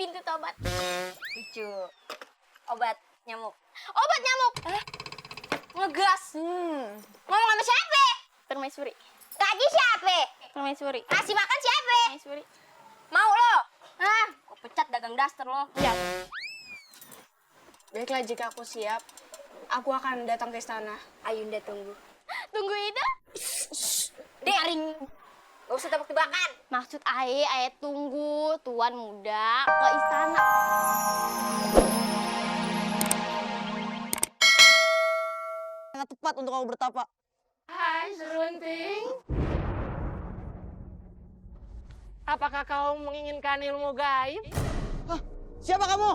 bikin tuh obat. Lucu. Obat nyamuk. Obat nyamuk. Ngegas. Ngomong sama siapa? Permaisuri. Gaji siapa? Permaisuri. Kasih makan siapa? Permaisuri. Mau lo? Hah? Gue pecat dagang daster lo. Iya. Baiklah, jika aku siap, aku akan datang ke istana. Ayunda tunggu. Tunggu itu? Daring. Gak usah tebak-tebakan. Maksud Ae tunggu tuan muda ke istana. Sangat tepat untuk kamu bertapa. Hai Serunting. Apakah kau menginginkan ilmu gaib? Hah? Siapa kamu?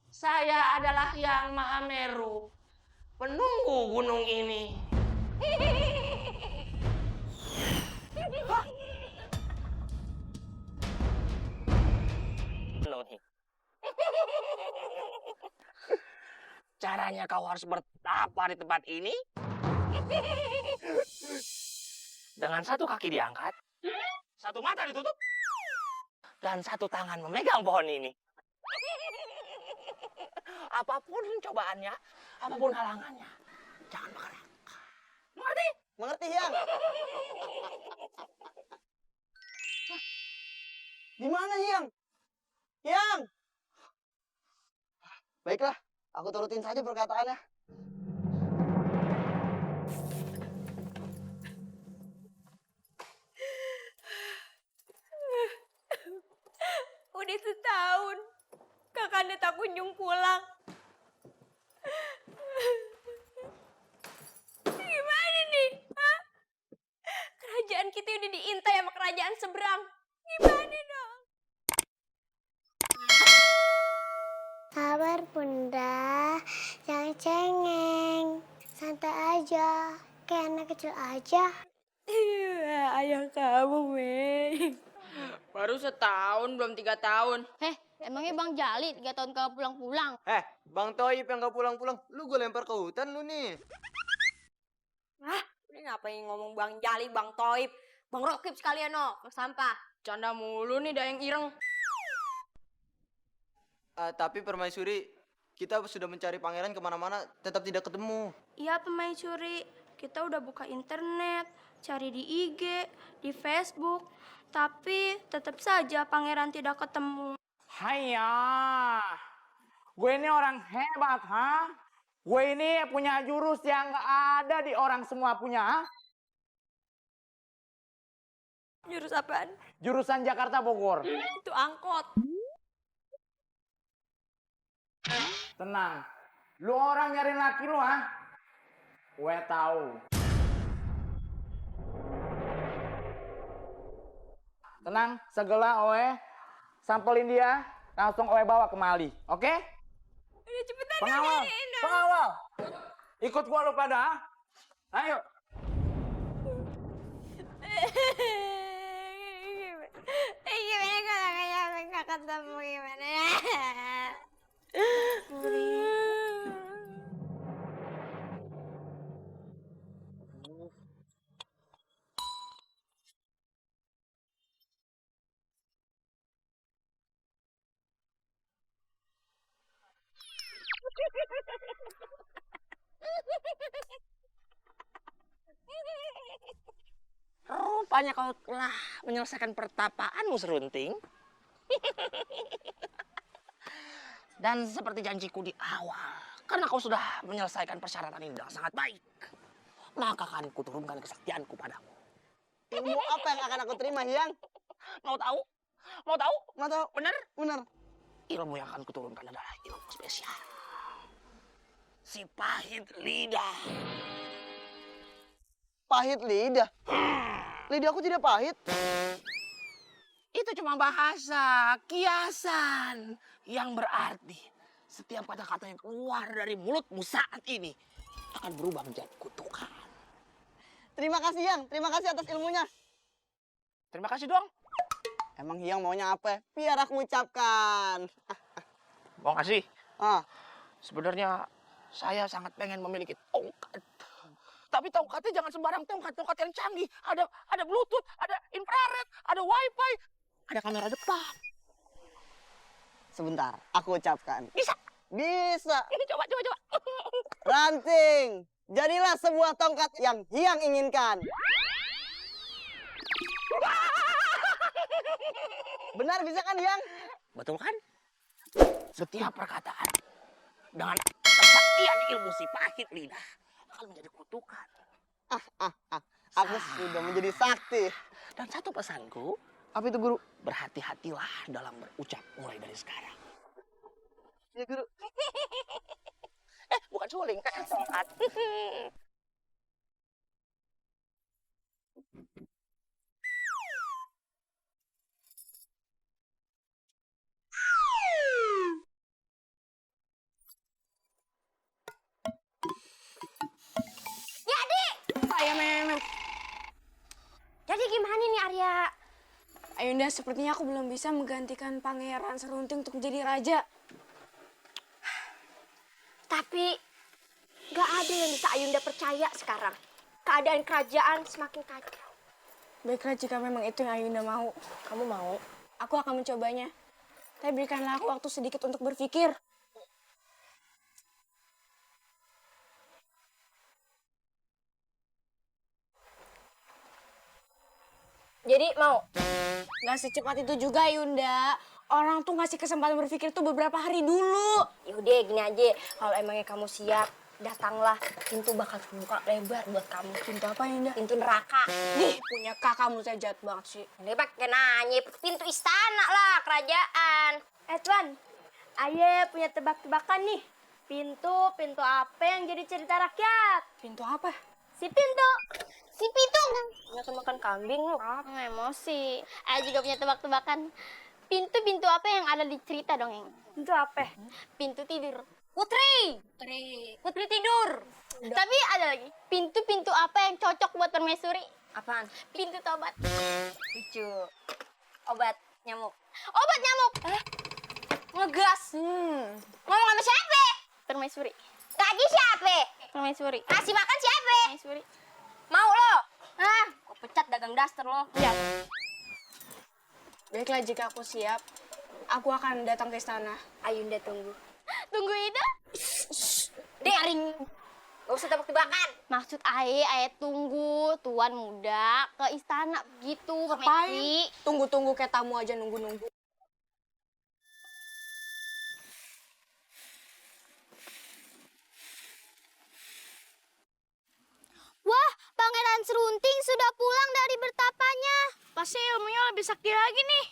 Saya adalah Hyang Mahameru, penunggu gunung ini. Caranya kau harus bertapa di tempat ini. Dengan satu kaki diangkat, satu mata ditutup, dan satu tangan memegang pohon ini. Apapun cobaannya, apapun halangannya, jangan bergerak. Mengerti? Mengerti, Hyang? Di mana, Hyang? Hyang! Baiklah, aku turutin saja perkataannya. Udah setahun. Kakanda tak kunjung pulang. Gimana nih? Hah? Kerajaan kita udah diintai sama kerajaan seberang. Gimana dong? Sabar bunda, jangan cengeng. Santai aja, kayak anak kecil aja. Ayah kamu, Mei. Baru setahun, belum 3 tahun. Emangnya Bang Jali 3 tahun kalau pulang-pulang? Bang Toib yang gak pulang-pulang, lu gue lempar ke hutan lu nih. Ini ngapain ngomong Bang Jali, Bang Toib, Bang Rokib sekalian no, ke sampah. Canda mulu nih, Dayang Ireng. Tapi Permaisuri, kita sudah mencari pangeran kemana-mana, tetap tidak ketemu. Iya Permaisuri, kita udah buka internet, cari di IG, di Facebook, tapi tetap saja pangeran tidak ketemu. Hayya, gue ini orang hebat, ha? Gue ini punya jurus yang gak ada di orang semua punya, ha? Jurus apaan? Jurusan Jakarta Bogor. Itu angkot. Tenang, lu orang nyari laki lu, ha? Gue tahu. Tenang, segala oe, sampelin dia, langsung oe bawa ke Mali, oke? Udah cepetan Pengawal, pengawal, ikut gua lu pada, ha? Ayo. Gimana kalau nggak ketemu gimana ya? Rupanya kau telah menyelesaikan pertapaanmu, Serunting. Dan seperti janjiku di awal, karena kau sudah menyelesaikan persyaratan ini dengan sangat baik, maka akan kuturunkan kesaktianku padamu. Ilmu apa yang akan aku terima, Hyang? Mau tahu? Mau tahu? Mau tahu? Bener? Benar. Ilmu yang akan kuturunkan adalah ilmu spesial. Si pahit lidah. Pahit lidah. Lidah aku tidak pahit. Itu cuma bahasa, kiasan. Yang berarti setiap kata-kata yang keluar dari mulutmu saat ini akan berubah menjadi kutukan. Terima kasih, Hyang. Terima kasih atas ilmunya. Terima kasih dong. Emang Hyang maunya apa? Biar aku ucapkan. Mau kasih? Sebenarnya Saya sangat pengen memiliki tongkat. Tapi tongkatnya jangan sembarang tongkat, tongkat yang canggih. Ada Bluetooth, ada infrared, ada wifi. ada kamera depan. Sebentar, aku ucapkan. Bisa. Bisa. Ini coba. Ranting, jadilah sebuah tongkat yang Hyang inginkan. Benar bisa kan Hyang? Betul kan? Setiap perkataan dengan kesaktian ilmu si pahit lidah akan menjadi kutukan. Aku sudah menjadi sakti. Dan satu pesanku, Apa itu guru? berhati-hatilah dalam berucap mulai dari sekarang. Ya guru. Bukan suling, tongkat. Jadi gimana nih Arya? Ayunda, sepertinya aku belum bisa menggantikan Pangeran Serunting untuk menjadi raja. Tapi gak ada yang bisa Ayunda percaya sekarang. Keadaan kerajaan semakin kacau. Baiklah, jika memang itu yang Ayunda mau. Kamu mau? Aku akan mencobanya. Tapi berikanlah aku waktu sedikit untuk berpikir. Jadi mau? Gak secepat itu juga, Ayunda. Orang tuh ngasih kesempatan berpikir tuh beberapa hari dulu. Yaudah gini aja, kalau emangnya kamu siap, datanglah. Pintu bakal terbuka lebar buat kamu. Pintu apa, Ayunda? Pintu neraka. Nih, punya kakakmu saya jahat banget sih. Ini pakai nanya, pintu istana lah, kerajaan. Tuan, Aye punya tebak-tebakan nih. Pintu apa yang jadi cerita rakyat? Pintu apa? Si Pintu. Si Pitung. Nggak makan kambing lu. Emosi. Ayah juga punya tebak-tebakan. Pintu apa yang ada di cerita dongeng? Pintu apa? Pintu tidur. Putri tidur. Tapi ada lagi. Pintu apa yang cocok buat permaisuri? Apaan? Pintu tobat. Lucu. Obat nyamuk. Obat nyamuk. Ngegas. Ngomong sama siapa? Permaisuri. Gaji siapa? Permaisuri. Kasih makan siapa? Permaisuri. Mau lo? Gua pecat dagang daster lo. Ya. Baiklah, jika aku siap, aku akan datang ke istana. Ayunda tunggu. Tunggu itu? Daring. Gak usah tebak-tebakan. Maksud Aye tunggu tuan muda ke istana begitu. Ngapain? Tunggu-tunggu kayak tamu aja nunggu-nunggu. Wah, Pangeran Serunting sudah pulang dari bertapanya. Pasti ilmunya lebih sakti lagi nih.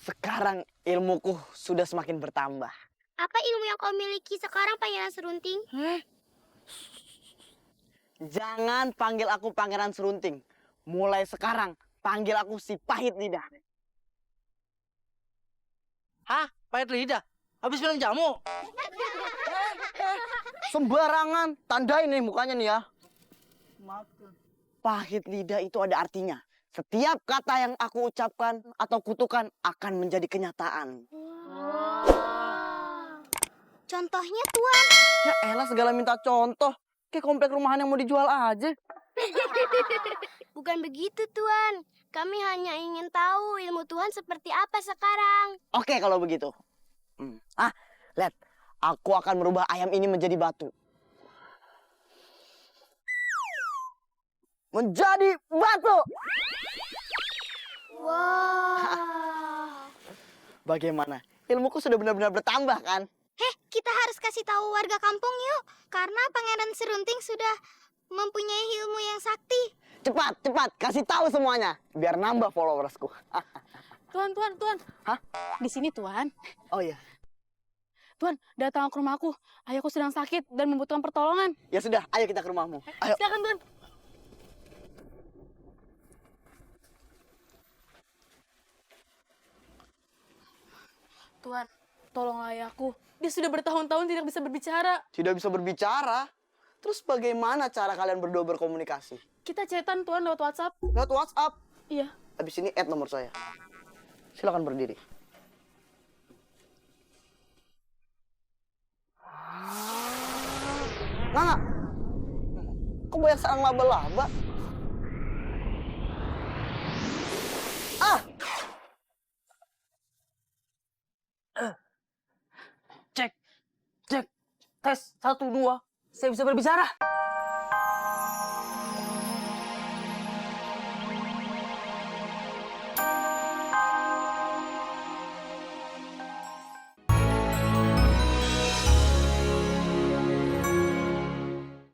Sekarang ilmuku sudah semakin bertambah. Apa ilmu yang kau miliki sekarang, Pangeran Serunting? Jangan panggil aku Pangeran Serunting. Mulai sekarang, panggil aku si Pahit Lidah. Hah? Pahit lidah? Habis minum jamu? Sembarangan, tandain nih mukanya nih ya. Pahit lidah itu ada artinya. Setiap kata yang aku ucapkan atau kutukan akan menjadi kenyataan. Contohnya, Tuan. Ya elah segala minta contoh. Kayak komplek rumahan yang mau dijual aja. Bukan begitu, Tuan. Kami hanya ingin tahu ilmu Tuhan seperti apa sekarang. Oke kalau begitu. Lihat. Aku akan merubah ayam ini menjadi batu. Menjadi batu! Wow. Bagaimana? Ilmuku sudah benar-benar bertambah kan? Kita harus kasih tahu warga kampung yuk. Karena Pangeran Serunting sudah mempunyai ilmu yang sakti. Cepat, kasih tahu semuanya. Biar nambah followersku. Tuan. Hah? Di sini, Tuan. Oh iya. Tuan, datang ke rumahku. Ayahku sedang sakit dan membutuhkan pertolongan. Ya sudah, ayo kita ke rumahmu. Ayo. Silakan, Tuan. Tuan, tolonglah ayahku. Dia sudah bertahun-tahun tidak bisa berbicara. Tidak bisa berbicara. Terus bagaimana cara kalian berdua berkomunikasi? Kita chatan, Tuan, lewat WhatsApp. Lewat WhatsApp. Iya. Habis ini add nomor saya. Silakan berdiri. Nggak. Kok banyak sarang laba-laba? Tes 1 2, saya bisa berbicara.